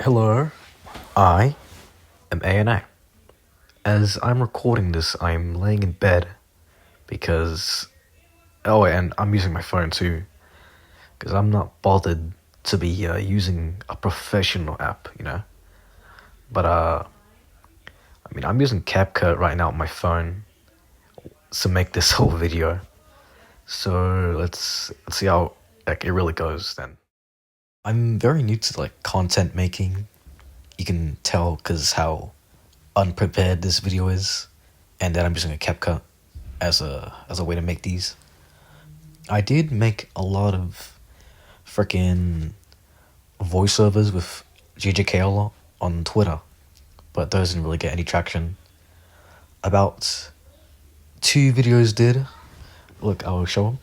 Hello, I am A&A. As I'm recording this, I'm laying in bed because... Oh, and I'm using my phone too, because I'm not bothered to be using a professional app, you know? But, I'm using CapCut right now on my phone to make this whole video. So, let's see how it really goes then. I'm very new to, content making. You can tell because how unprepared this video is, and then I'm using a CapCut as a way to make these. I did make a lot of freaking voiceovers with GJK on Twitter, but those didn't really get any traction. About 2 videos did. Look, I'll show them.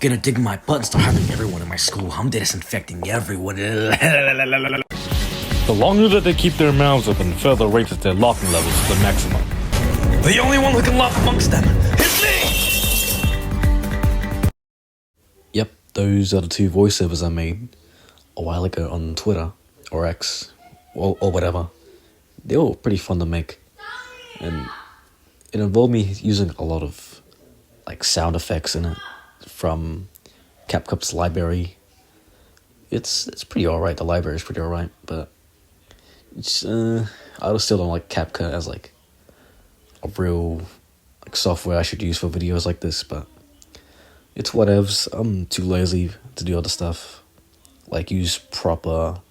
Gonna dig my butt and start having everyone in my school. I'm disinfecting everyone. The longer that they keep their mouths open, further raises their laughing levels to the maximum. The only one who can laugh amongst them is me! Yep, those are the 2 voiceovers I made a while ago on Twitter, or X, or whatever. They were pretty fun to make, and it involved me using a lot of sound effects in it from CapCut's library. It's pretty alright, the library is pretty alright, but it's, I still don't like CapCut as a real software I should use for videos like this, but it's whatevs. I'm too lazy to do other stuff, use proper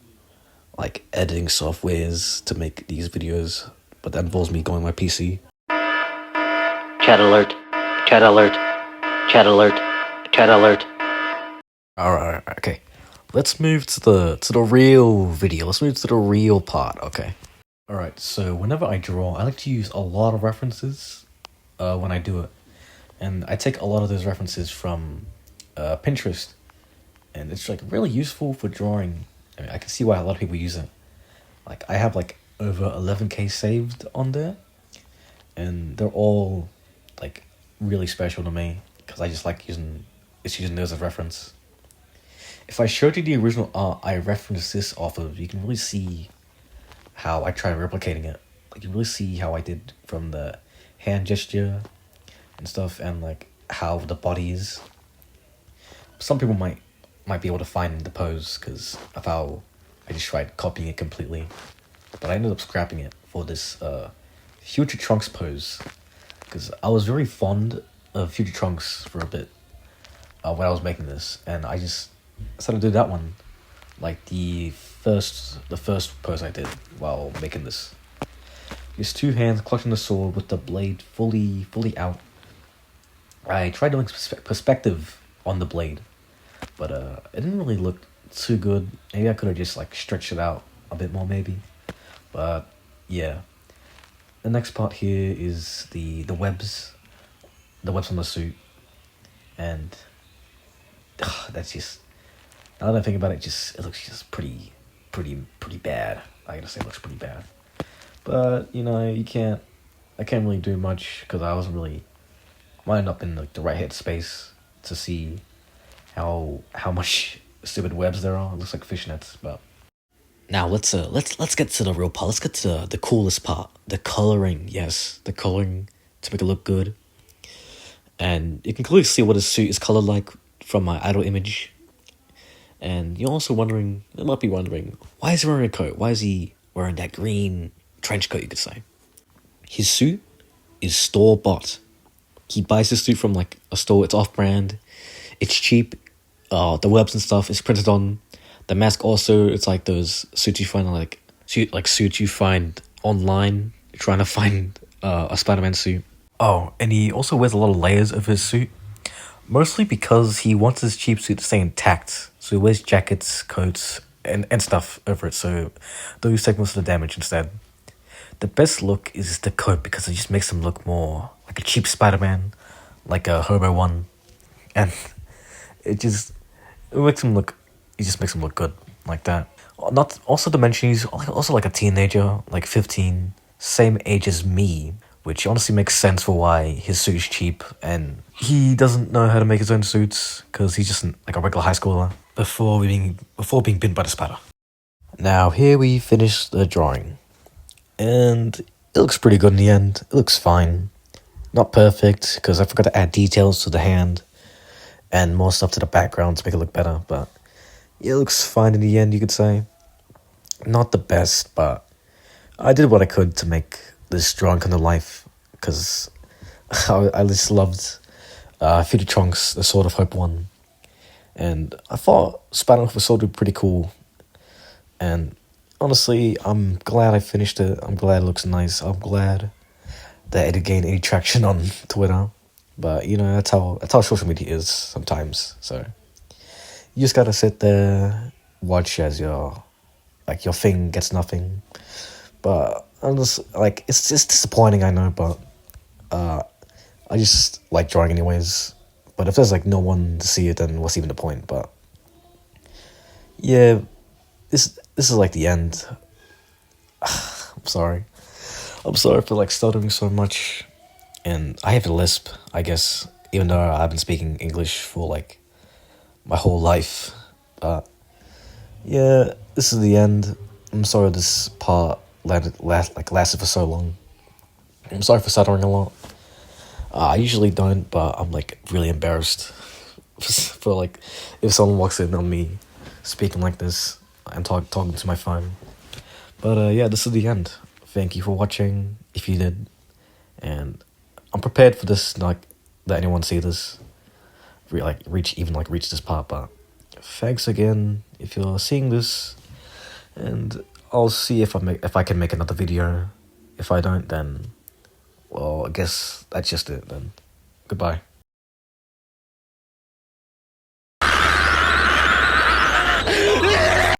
editing softwares to make these videos, but that involves me going on my PC. Chat alert, chat alert, chat alert, chat alert. Alright, okay. Let's move to the real video. Let's move to the real part, okay? Alright, so whenever I draw, I like to use a lot of references when I do it. And I take a lot of those references from Pinterest. And it's really useful for drawing. I can see why a lot of people use it. I have over 11k saved on there. And they're all really special to me, because I just like using those as reference. If I showed you the original art I referenced this off of, you can really see how I tried replicating it. You can really see how I did from the hand gesture and stuff, and how the body is. Some people might be able to find the pose because of how I just tried copying it completely, but I ended up scrapping it for this Future Trunks pose, because I was very fond of Future Trunks for a bit when I was making this, and I just decided to do that one, the first pose I did while making this. Just 2 hands clutching the sword with the blade fully out. I tried doing perspective on the blade, but it didn't really look too good. Maybe I could have just stretched it out a bit more, maybe. But yeah, the next part here is the webs on the suit, and that's just, now that I think about it, it looks just pretty bad. I gotta say, it looks pretty bad. But I can't really do much because I wasn't really lined up in the right headspace to see how much stupid webs there are. It looks like fishnets. But now let's get to the real part. Let's get to the coolest part, the coloring. Yes, the coloring to make it look good. And you can clearly see what his suit is colored like from my idle image. And you might be wondering, why is he wearing a coat? Why is he wearing that green trench coat, you could say? His suit is store-bought. He buys his suit from a store. It's off-brand. It's cheap. The webs and stuff is printed on. The mask also, it's those suits you find suits you find online. You're trying to find a Spider-Man suit. Oh, and he also wears a lot of layers of his suit. Mostly because he wants his cheap suit to stay intact. So he wears jackets, coats, and stuff over it, so those take most of the damage instead. The best look is the coat, because it just makes him look more like a cheap Spider-Man, like a hobo one. And it just makes him look good like that. Not also to mention, he's also a teenager, 15, same age as me, which honestly makes sense for why his suit is cheap, and he doesn't know how to make his own suits because he's just a regular high schooler before being bitten by the spider. Now here we finish the drawing, and it looks pretty good in the end. It looks fine. Not perfect, because I forgot to add details to the hand and more stuff to the background to make it look better, but it looks fine in the end, you could say. Not the best, but I did what I could to make this drawing come to life, because I just loved Future Trunks, the Sword of Hope one. And I thought Spider-Man was sort of pretty cool. And honestly, I'm glad I finished it. I'm glad it looks nice. I'm glad that it gained any traction on Twitter. But, you know, that's how social media is sometimes. So you just gotta sit there, watch as your thing gets nothing. But I'm just, like, it's just disappointing, I know, but I just like drawing anyways. But if there's, like, no one to see it, then what's even the point? But yeah, this is, like, the end. I'm sorry. I'm sorry for, like, stuttering so much. And I have a lisp, I guess, even though I've been speaking English for, like, my whole life. But yeah, this is the end. I'm sorry this part lasted for so long. I'm sorry for stuttering a lot. I usually don't, but I'm, like, really embarrassed for, like, if someone walks in on me speaking like this and talking to my phone. But yeah, this is the end. Thank you for watching, if you did. And I'm prepared for this, not let anyone see this, reach this part, but thanks again if you're seeing this, and I'll see if I can make another video. If I don't, then, well, I guess that's just it then. Goodbye.